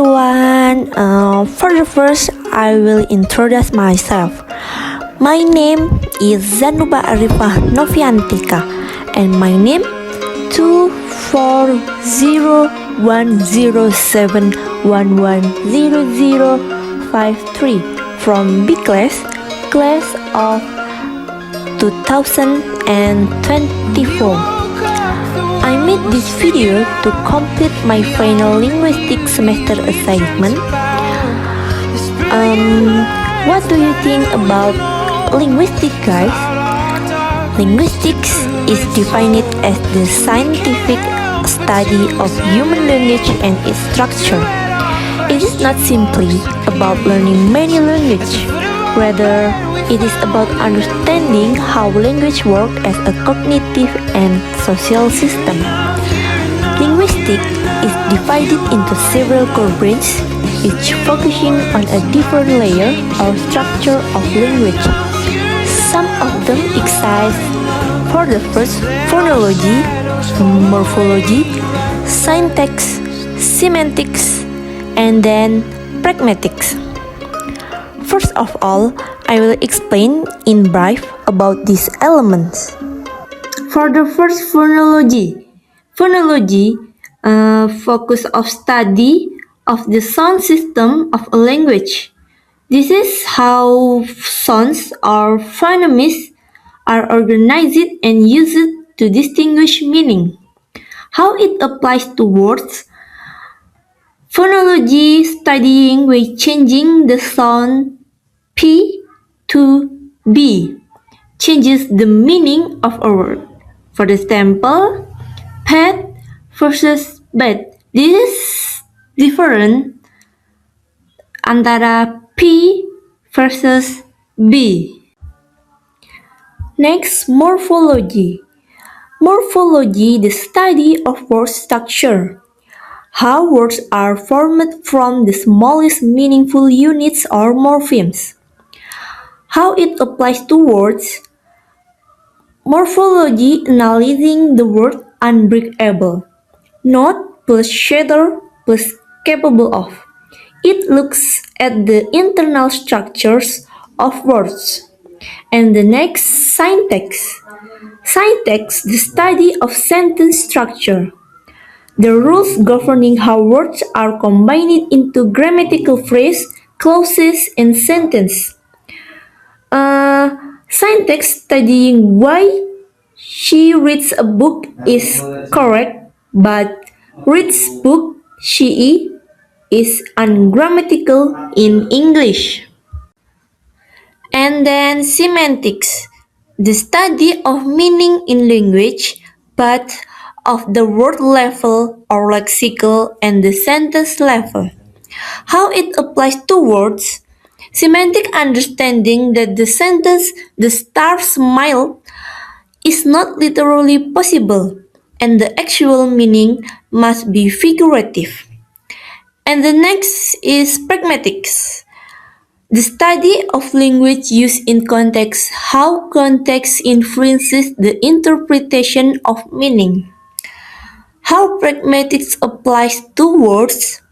everyone. For the first, I will introduce myself. My name is Zanuba Arifah Noviantika, and my name 240107110053 from B class of 2024. I made this video to complete my final linguistic semester assignment. What do you think about linguistics, guys? Linguistics is defined as the scientific study of human language and its structure. It is not simply about learning many languages, rather it is about understanding how language works as a cognitive and social system. Linguistics is divided into several core branches, each focusing on a different layer or structure of language. Some of them exist. For the first, phonology, morphology, syntax, semantics, and then pragmatics. First of all, I will explain in brief about these elements. For the first, phonology. Phonology focus of study of the sound system of a language. This is how sounds or phonemes are organized and used to distinguish meaning. How it applies to words. Phonology studying by changing the sound P to B changes the meaning of a word. For example, pet versus bed. This is different antara P versus B. Next, morphology. Morphology, the study of word structure. How words are formed from the smallest meaningful units or morphemes. How it applies to words. Morphology analyzing the word unbreakable, not plus shadow plus capable of. It looks at the internal structures of words. And the next, syntax. Syntax, the study of sentence structure. The rules governing how words are combined into grammatical phrase, clauses, and sentence. Syntax studying why she reads a book is correct, but reads book she is ungrammatical in English. And then semantics, the study of meaning in language, but of the word level or lexical and the sentence level. How it applies to words. Semantic understanding that the sentence "the star smiled" is not literally possible, and the actual meaning must be figurative. And the next is pragmatics. The study of language use in context, how context influences the interpretation of meaning. How pragmatics applies to words.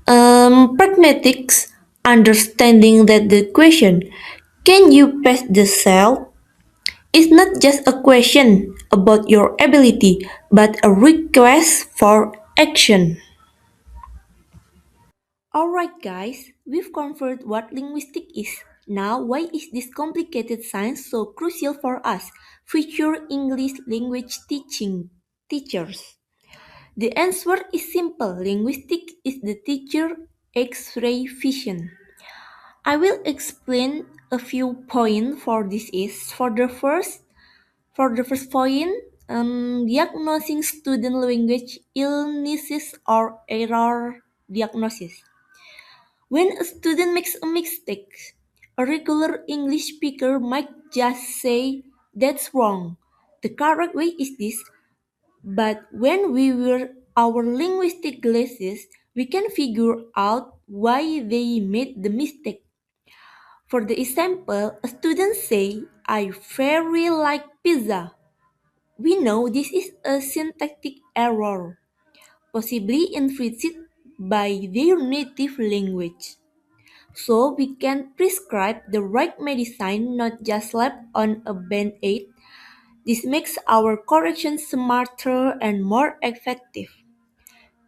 Pragmatics, understanding that the question, can you pass the salt, is not just a question about your ability, but a request for action. Alright guys, we've covered what linguistics is. Now, why is this complicated science so crucial for us, future English language teachers? The answer is simple. Linguistics is the teacher X-ray vision. I will explain a few points for this is for the first point, diagnosing student language illnesses or error diagnosis. When a student makes a mistake, a regular English speaker might just say, "That's wrong. The correct way is this." But when we wear our linguistic glasses, we can figure out why they made the mistake. For the example, a student say, "I very like pizza." We know this is a syntactic error, possibly inflicted by their native language. So we can prescribe the right medicine, not just slap on a band-aid. This makes our correction smarter and more effective.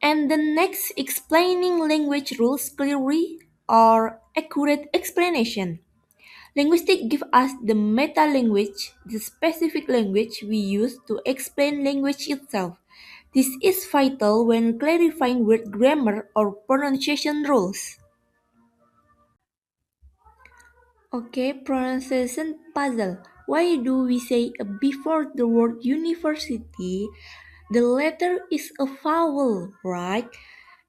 And the next, explaining language rules clearly or accurate explanation. Linguistics give us the meta language, the specific language we use to explain language itself. This is vital when clarifying word grammar or pronunciation rules. Okay, pronunciation puzzle. Why do we say before the word university, the letter is a vowel, right?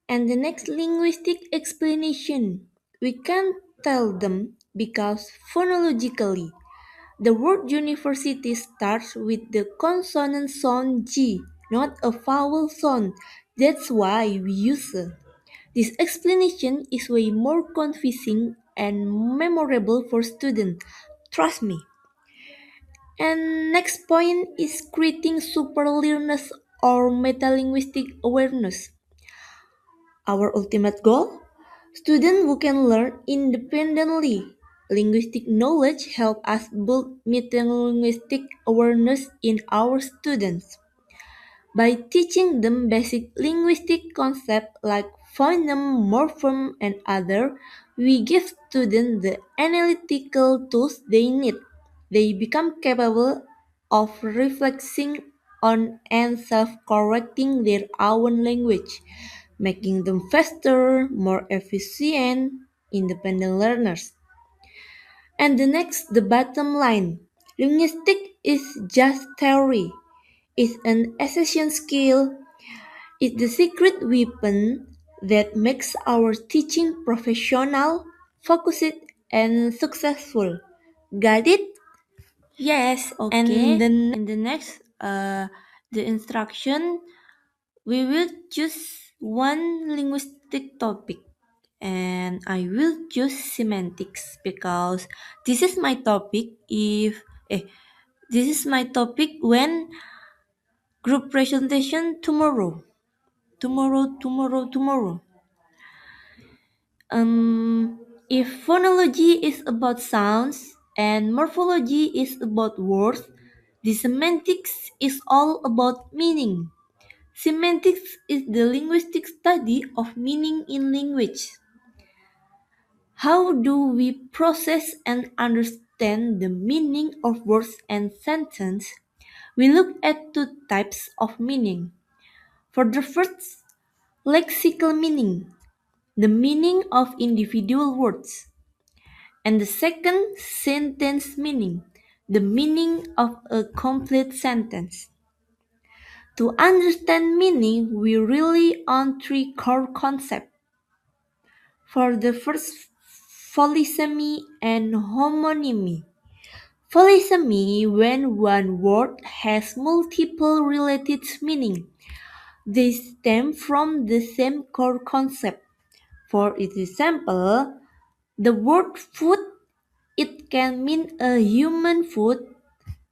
And the next linguistic explanation. We can't tell them because phonologically, the word university starts with the consonant sound G, not a vowel sound. That's why we use it. This explanation is way more confusing and memorable for students. Trust me. And next point is creating super learners or metalinguistic awareness. Our ultimate goal? Students who can learn independently. Linguistic knowledge help us build metalinguistic awareness in our students. By teaching them basic linguistic concepts like phoneme, morpheme, and other, we give students the analytical tools they need. They become capable of reflecting on and self-correcting their own language, making them faster, more efficient, independent learners. And the next, the bottom line. Linguistics is just theory. It's an essential skill. It's the secret weapon that makes our teaching professional, focused, and successful. Got it? Yes, Okay. and In the next, the instruction, we will choose one linguistic topic, and I will choose semantics because this is my topic. If eh, this is my topic when group presentation tomorrow. Tomorrow. If phonology is about sounds and morphology is about words, the semantics is all about meaning. Semantics is the linguistic study of meaning in language. How do we process and understand the meaning of words and sentences? We look at two types of meaning. For the first, lexical meaning, the meaning of individual words, and the second, sentence meaning, the meaning of a complete sentence. To understand meaning, we rely on three core concepts. For the first, polysemy and homonymy. Polysemy, when one word has multiple related meanings, they stem from the same core concept. For example, the word food, it can mean a human food,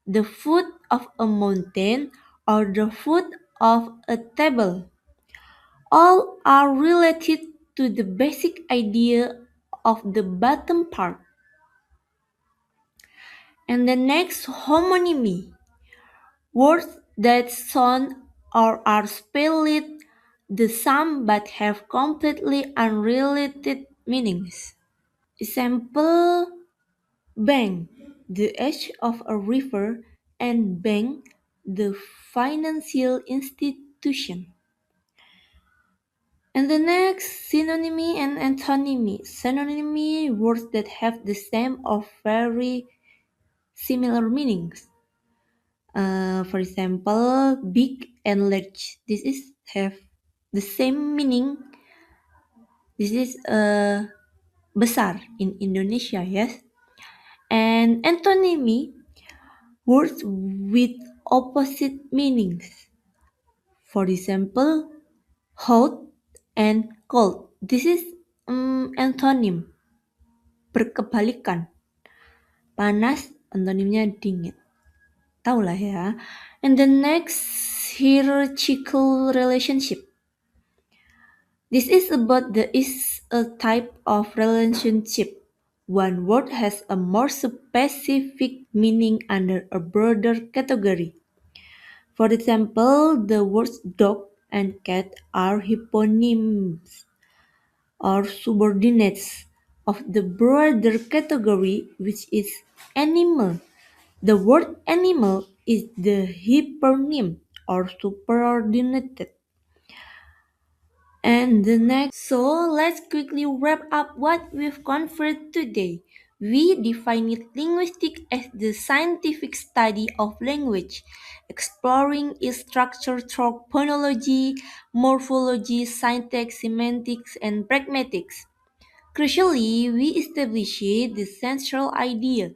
the foot of a mountain, or the foot of a table. All are related to the basic idea of the bottom part. And the next, homonymy. Words that sound or are spelled the same but have completely unrelated meanings. Example, bank, the edge of a river, and bank, the financial institution. And the next, synonymy and antonymy. Synonymy, words that have the same or very similar meanings. For example, big and large. This is have the same meaning. This is besar in Indonesia, yes. And antonymy, words with opposite meanings. For example, hot and cold. This is antonym, berkebalikan. Panas, antonimnya dingin. Tahu lah ya. And the next, hierarchical relationship. This is about the is a type of relationship. One word has a more specific meaning under a broader category. For example, the words dog and cat are hyponyms or subordinates of the broader category, which is animal. The word animal is the hypernym or superordinate. And the next, so let's quickly wrap up what we've covered today. We defined linguistics as the scientific study of language, exploring its structure through phonology, morphology, syntax, semantics, and pragmatics. Crucially, we established the central idea.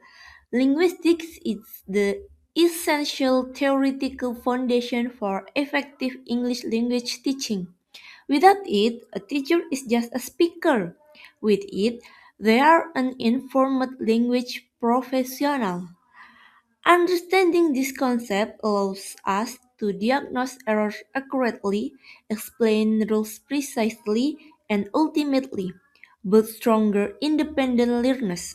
Linguistics is the essential theoretical foundation for effective English language teaching. Without it, a teacher is just a speaker. With it, they are an informed language professional. Understanding this concept allows us to diagnose errors accurately, explain rules precisely, and ultimately build stronger independent learners.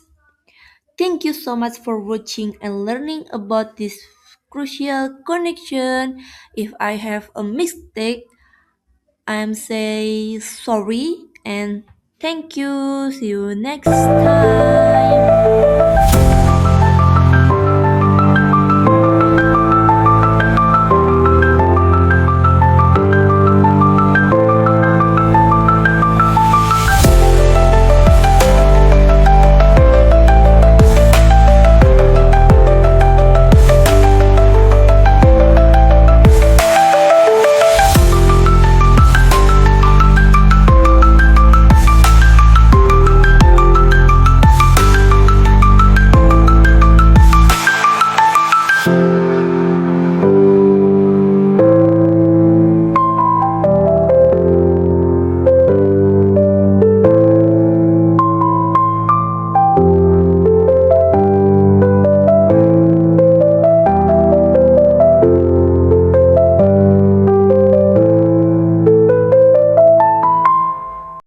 Thank you so much for watching and learning about this crucial connection. If I have a mistake, I'm say sorry and thank you. See you next time.